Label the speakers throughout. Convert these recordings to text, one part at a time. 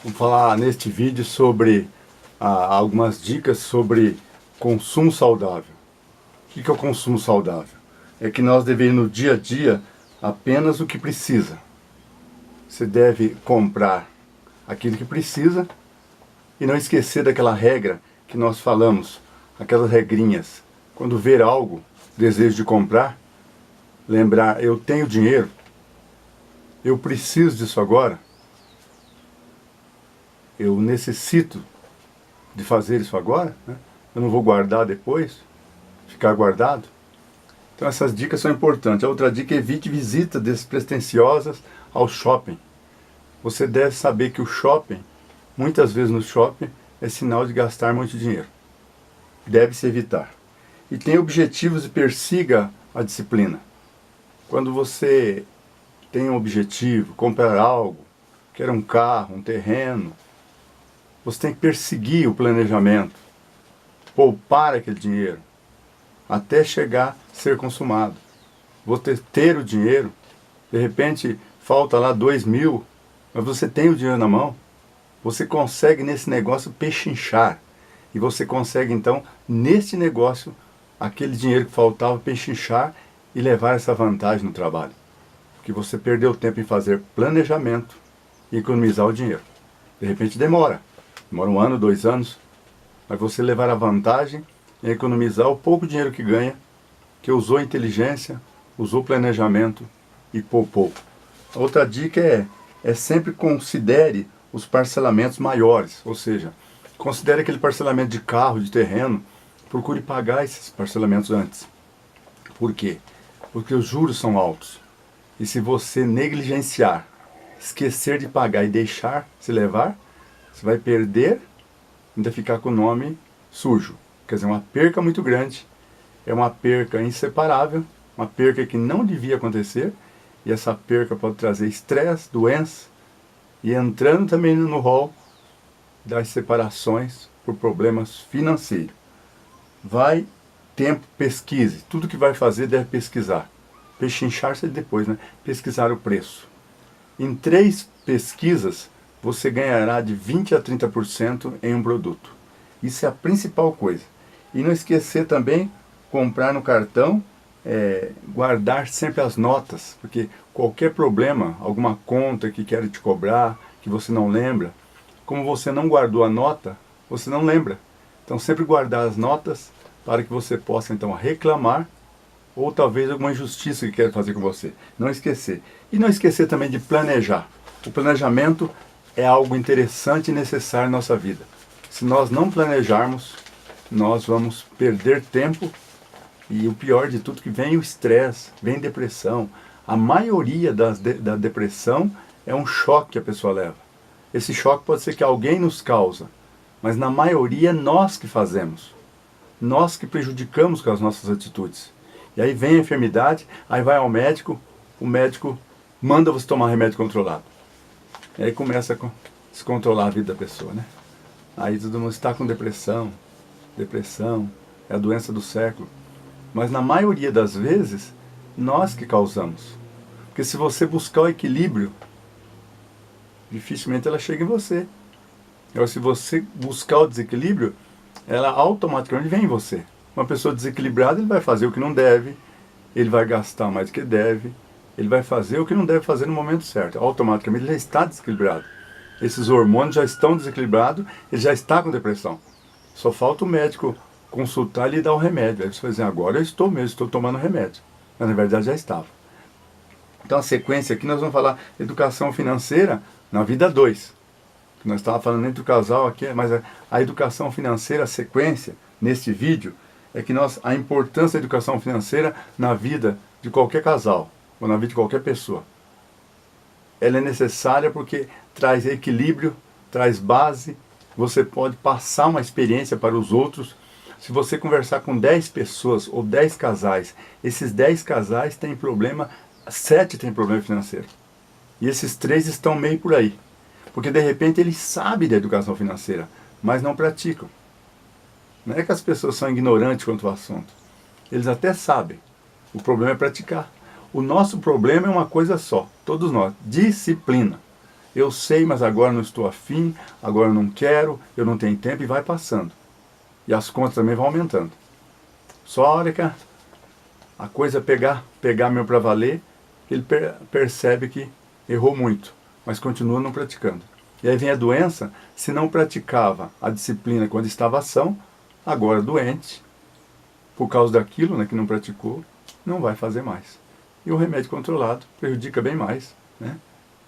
Speaker 1: Vamos falar neste vídeo sobre algumas dicas sobre consumo saudável. O que é o consumo saudável? É que nós devemos no dia a dia apenas o que precisa. Você deve comprar aquilo que precisa e não esquecer daquela regra que nós falamos, aquelas regrinhas. Quando ver algo, desejo de comprar, lembrar, eu tenho dinheiro, eu preciso disso agora, eu necessito de fazer isso agora, né? Eu não vou guardar depois, ficar guardado. Então essas dicas são importantes. A outra dica é evite visitas despretensiosas ao shopping. Você deve saber que o shopping, muitas vezes no shopping, é sinal de gastar muito dinheiro. Deve-se evitar. E tenha objetivos e persiga a disciplina. Quando você tem um objetivo, comprar algo, quer um carro, um terreno, você tem que perseguir o planejamento, poupar aquele dinheiro, até chegar a ser consumado. Você ter o dinheiro, de repente falta lá 2.000, mas você tem o dinheiro na mão, você consegue nesse negócio pechinchar. E você consegue então, nesse negócio, aquele dinheiro que faltava pechinchar e levar essa vantagem no trabalho. Porque você perdeu tempo em fazer planejamento e economizar o dinheiro. De repente demora 1 ano, 2 anos, mas você levar a vantagem em economizar o pouco dinheiro que ganha, que usou inteligência, usou planejamento e poupou. A outra dica é sempre considere os parcelamentos maiores, ou seja, considere aquele parcelamento de carro, de terreno, procure pagar esses parcelamentos antes. Por quê? Porque os juros são altos. E se você negligenciar, esquecer de pagar e deixar se levar, você vai perder, ainda ficar com o nome sujo. Quer dizer, uma perca muito grande, é uma perca inseparável, uma perca que não devia acontecer, e essa perca pode trazer estresse, doença, e entrando também no rol das separações por problemas financeiros. Vai, tempo, pesquise. Tudo que vai fazer deve pesquisar. Pechinchar-se depois, né? Pesquisar o preço. Em 3 pesquisas, você ganhará de 20% a 30% em um produto. Isso é a principal coisa. E não esquecer também, comprar no cartão, guardar sempre as notas, porque qualquer problema, alguma conta que quer te cobrar, que você não lembra, como você não guardou a nota, você não lembra. Então sempre guardar as notas para que você possa então reclamar ou talvez alguma injustiça que quer fazer com você. Não esquecer. E não esquecer também de planejar. O planejamento é algo interessante e necessário na nossa vida. Se nós não planejarmos, nós vamos perder tempo e o pior de tudo que vem o estresse, vem depressão. A maioria da depressão é um choque que a pessoa leva. Esse choque pode ser que alguém nos causa, mas na maioria é nós que fazemos. Nós que prejudicamos com as nossas atitudes. E aí vem a enfermidade, aí vai ao médico, o médico manda você tomar remédio controlado. E aí começa a descontrolar a vida da pessoa, né? Aí todo mundo está com depressão, é a doença do século. Mas na maioria das vezes, nós que causamos. Porque se você buscar o equilíbrio, dificilmente ela chega em você. Agora, se você buscar o desequilíbrio, ela automaticamente vem em você. Uma pessoa desequilibrada, ele vai fazer o que não deve, ele vai gastar mais do que deve, ele vai fazer o que não deve fazer no momento certo. Automaticamente ele já está desequilibrado. Esses hormônios já estão desequilibrados, ele já está com depressão. Só falta o médico consultar e lhe dar o remédio. Aí você vai dizer, agora eu estou tomando remédio. Mas na verdade já estava. Então a sequência aqui nós vamos falar educação financeira na vida 2. Nós estávamos falando entre o casal aqui, mas a educação financeira, a sequência, neste vídeo, é que a importância da educação financeira na vida de qualquer casal, ou na vida de qualquer pessoa. Ela é necessária porque traz equilíbrio, traz base, você pode passar uma experiência para os outros. Se você conversar com 10 pessoas ou 10 casais, esses 10 casais têm problema, 7 têm problema financeiro. E esses 3 estão meio por aí. Porque de repente eles sabem da educação financeira, mas não praticam. Não é que as pessoas são ignorantes quanto ao assunto. Eles até sabem. O problema é praticar. O nosso problema é uma coisa só, todos nós, disciplina. Eu sei, mas agora não estou afim, agora não quero, eu não tenho tempo, e vai passando. E as contas também vão aumentando. Só a hora que a coisa pegar mesmo para valer, ele percebe que errou muito, mas continua não praticando. E aí vem a doença, se não praticava a disciplina quando estava ação, agora doente, por causa daquilo, né, que não praticou, não vai fazer mais. E o remédio controlado prejudica bem mais, né?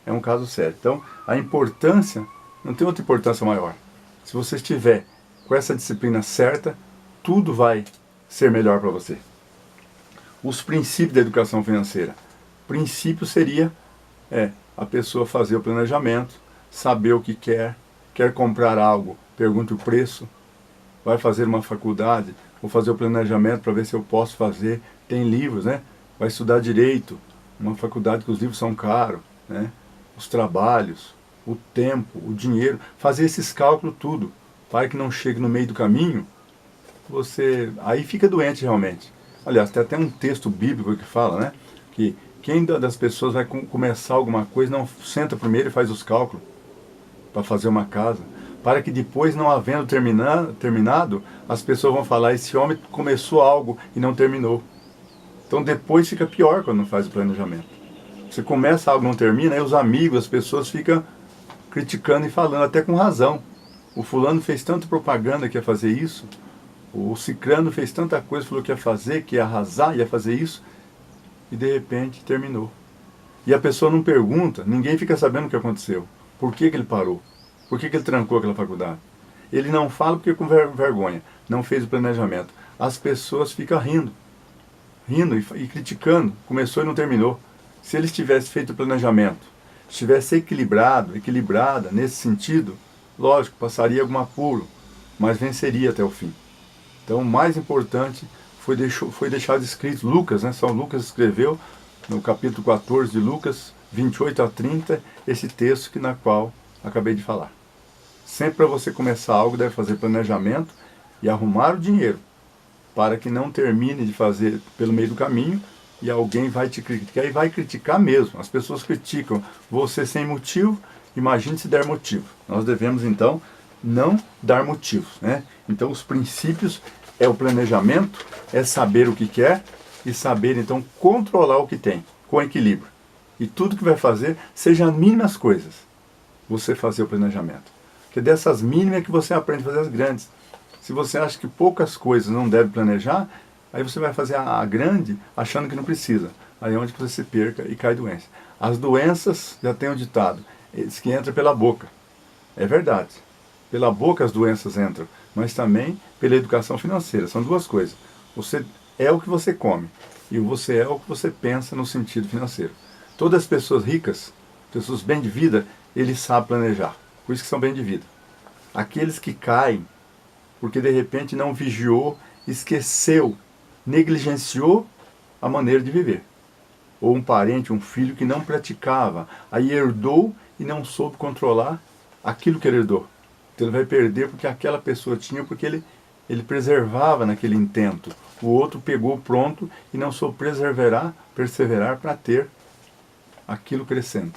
Speaker 1: É um caso sério. Então, a importância, não tem outra importância maior. Se você estiver com essa disciplina certa, tudo vai ser melhor para você. Os princípios da educação financeira. O princípio seria a pessoa fazer o planejamento, saber o que quer comprar algo, pergunte o preço, vai fazer uma faculdade, vou fazer o planejamento para ver se eu posso fazer. Tem livros, né? Vai estudar direito, uma faculdade que os livros são caros, né? Os trabalhos, o tempo, o dinheiro, fazer esses cálculos tudo, para que não chegue no meio do caminho, você aí fica doente realmente. Aliás, tem até um texto bíblico que fala, né, que quem das pessoas vai começar alguma coisa não senta primeiro e faz os cálculos para fazer uma casa, para que depois, não havendo terminado, as pessoas vão falar, esse homem começou algo e não terminou. Então depois fica pior quando não faz o planejamento. Você começa algo e não termina, aí os amigos, as pessoas ficam criticando e falando, até com razão. O fulano fez tanta propaganda que ia fazer isso, o cicrano fez tanta coisa, falou que ia fazer, que ia arrasar, ia fazer isso, e de repente terminou. E a pessoa não pergunta, ninguém fica sabendo o que aconteceu. Por que ele parou? Por que ele trancou aquela faculdade? Ele não fala porque com vergonha, não fez o planejamento. As pessoas ficam rindo e criticando, começou e não terminou. Se ele tivesse feito o planejamento, estivesse equilibrada nesse sentido, lógico, passaria algum apuro, mas venceria até o fim. Então, o mais importante foi deixado escrito, Lucas, né? São Lucas escreveu, no capítulo 14 de Lucas, 28 a 30, esse texto na qual acabei de falar. Sempre para você começar algo, deve fazer planejamento e arrumar o dinheiro, para que não termine de fazer pelo meio do caminho, e alguém vai te criticar, e vai criticar mesmo. As pessoas criticam você sem motivo, imagine se der motivo. Nós devemos, então, não dar motivos, né? Então, os princípios é o planejamento, é saber o que quer e saber, então, controlar o que tem, com equilíbrio. E tudo que vai fazer, seja as mínimas coisas, você fazer o planejamento. Porque dessas mínimas é que você aprende a fazer as grandes. Se você acha que poucas coisas não deve planejar, aí você vai fazer a grande achando que não precisa. Aí é onde você se perca e cai doença. As doenças, já tem um ditado, diz que entra pela boca. É verdade. Pela boca as doenças entram, mas também pela educação financeira. São duas coisas. Você é o que você come e você é o que você pensa no sentido financeiro. Todas as pessoas ricas, pessoas bem de vida, eles sabem planejar. Por isso que são bem de vida. Aqueles que caem, porque de repente não vigiou, esqueceu, negligenciou a maneira de viver. Ou um parente, um filho que não praticava, aí herdou e não soube controlar aquilo que ele herdou. Então ele vai perder porque aquela pessoa tinha, porque ele preservava naquele intento. O outro pegou pronto e não soube perseverar para ter aquilo crescendo.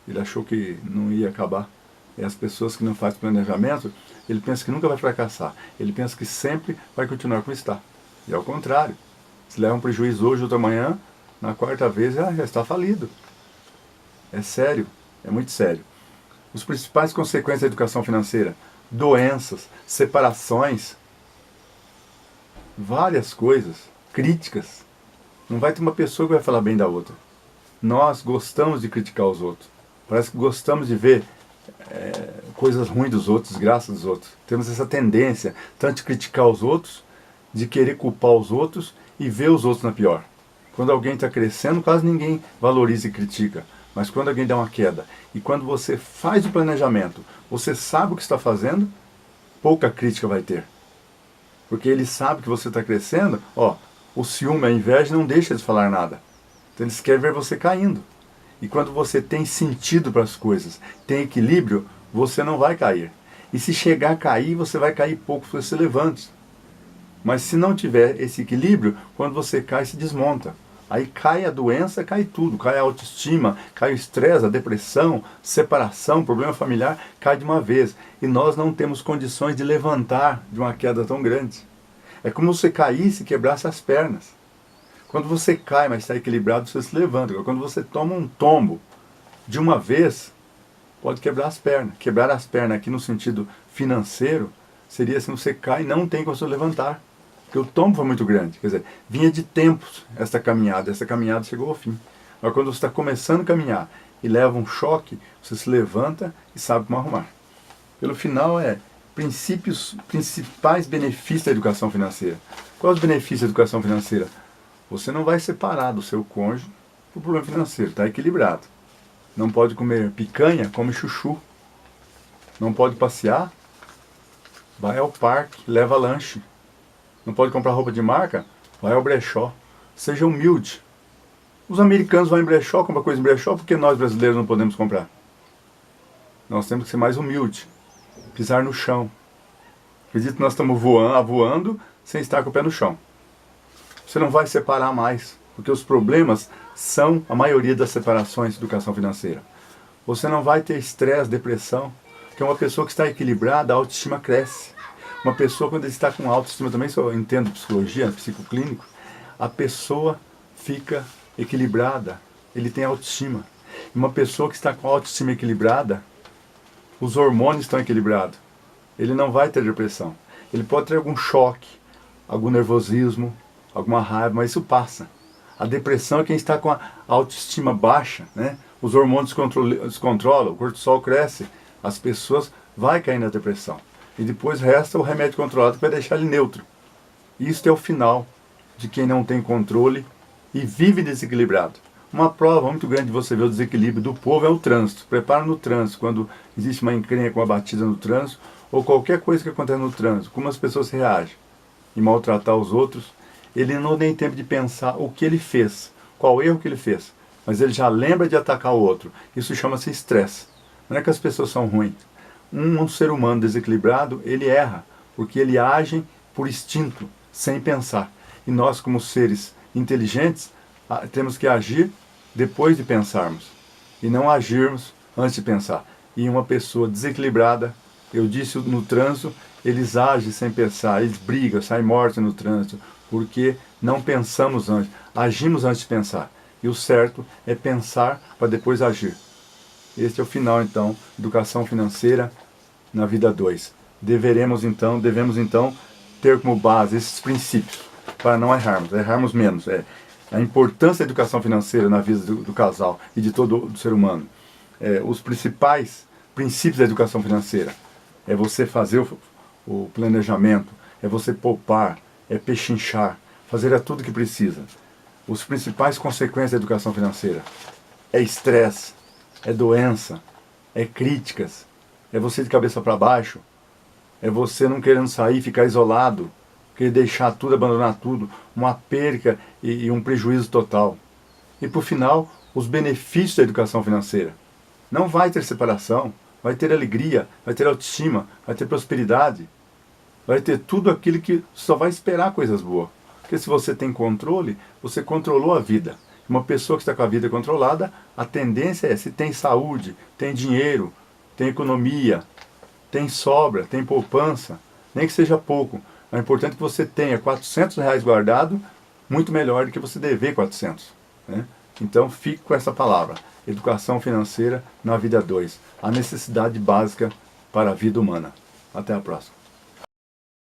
Speaker 1: Ele achou que não ia acabar. E as pessoas que não fazem planejamento, ele pensa que nunca vai fracassar. Ele pensa que sempre vai continuar como está. E ao contrário. Se leva um prejuízo hoje, outra manhã, na quarta vez já está falido. É sério, é muito sério. As principais consequências da educação financeira: doenças, separações, várias coisas, críticas. Não vai ter uma pessoa que vai falar bem da outra. Nós gostamos de criticar os outros. Parece que gostamos de ver coisas ruins dos outros, desgraças dos outros. Temos essa tendência, tanto de criticar os outros, de querer culpar os outros e ver os outros na pior. Quando alguém está crescendo, quase ninguém valoriza e critica. Mas quando alguém dá uma queda, e quando você faz o planejamento, você sabe o que está fazendo, pouca crítica vai ter. Porque ele sabe que você está crescendo, o ciúme, a inveja não deixa de falar nada. Então eles querem ver você caindo. E quando você tem sentido para as coisas, tem equilíbrio, você não vai cair. E se chegar a cair, você vai cair pouco, você se levante. Mas se não tiver esse equilíbrio, quando você cai, se desmonta. Aí cai a doença, cai tudo, cai a autoestima, cai o estresse, a depressão, separação, problema familiar, cai de uma vez. E nós não temos condições de levantar de uma queda tão grande. É como se você caísse e quebrasse as pernas. Quando você cai, mas está equilibrado, você se levanta. Quando você toma um tombo de uma vez, pode quebrar as pernas. Quebrar as pernas aqui no sentido financeiro seria assim, você cai e não tem como se levantar. Porque o tombo foi muito grande. Quer dizer, vinha de tempos essa caminhada chegou ao fim. Agora quando você está começando a caminhar e leva um choque, você se levanta e sabe como arrumar. Pelo final principais benefícios da educação financeira. Quais os benefícios da educação financeira? Você não vai separar do seu cônjuge por problema financeiro, está equilibrado. Não pode comer picanha, come chuchu. Não pode passear, vai ao parque, leva lanche. Não pode comprar roupa de marca, vai ao brechó. Seja humilde. Os americanos vão em brechó, compram coisa em brechó, porque nós brasileiros não podemos comprar. Nós temos que ser mais humildes. Pisar no chão. Acredito que nós estamos voando sem estar com o pé no chão. Você não vai separar mais, porque os problemas são a maioria das separações de educação financeira. Você não vai ter estresse, depressão, porque uma pessoa que está equilibrada, a autoestima cresce. Uma pessoa, quando está com autoestima, também só entendo psicologia, psicoclínico, a pessoa fica equilibrada, ele tem autoestima. E uma pessoa que está com a autoestima equilibrada, os hormônios estão equilibrados. Ele não vai ter depressão. Ele pode ter algum choque, algum nervosismo, alguma raiva, mas isso passa. A depressão é quem está com a autoestima baixa, né? Os hormônios descontrolam, o cortisol cresce, as pessoas vão cair na depressão. E depois resta o remédio controlado que vai deixar ele neutro. Isso é o final de quem não tem controle e vive desequilibrado. Uma prova muito grande de você ver o desequilíbrio do povo é o trânsito. Prepara no trânsito, quando existe uma encrenca, uma batida no trânsito, ou qualquer coisa que acontece no trânsito, como as pessoas reagem e maltratar os outros, ele não tem tempo de pensar o que ele fez, qual erro que ele fez, mas ele já lembra de atacar o outro. Isso chama-se estresse. Não é que as pessoas são ruins. Um ser humano desequilibrado, ele erra, porque ele age por instinto, sem pensar. E nós, como seres inteligentes, temos que agir depois de pensarmos, e não agirmos antes de pensar. E uma pessoa desequilibrada, eu disse no trânsito, eles agem sem pensar, eles brigam, saem mortos no trânsito, porque não pensamos antes, agimos antes de pensar. E o certo é pensar para depois agir. Este é o final, então, educação financeira na vida 2. Devemos então ter como base esses princípios, para não errarmos menos. A importância da educação financeira na vida do casal e de todo o ser humano. Os principais princípios da educação financeira é você fazer o planejamento, é você poupar, é pechinchar, fazer tudo que precisa. Os principais consequências da educação financeira é estresse, é doença, é críticas, é você de cabeça para baixo, é você não querendo sair, ficar isolado, querer deixar tudo, abandonar tudo, uma perca e um prejuízo total. E por final, os benefícios da educação financeira. Não vai ter separação, vai ter alegria, vai ter autoestima, vai ter prosperidade, vai ter tudo aquilo que só vai esperar coisas boas. Porque se você tem controle, você controlou a vida. Uma pessoa que está com a vida controlada, a tendência é, se tem saúde, tem dinheiro, tem economia, tem sobra, tem poupança, nem que seja pouco. É importante que você tenha R$ 400 guardado, muito melhor do que você dever 400. Né? Então fique com essa palavra, educação financeira na vida 2, a necessidade básica para a vida humana. Até a próxima.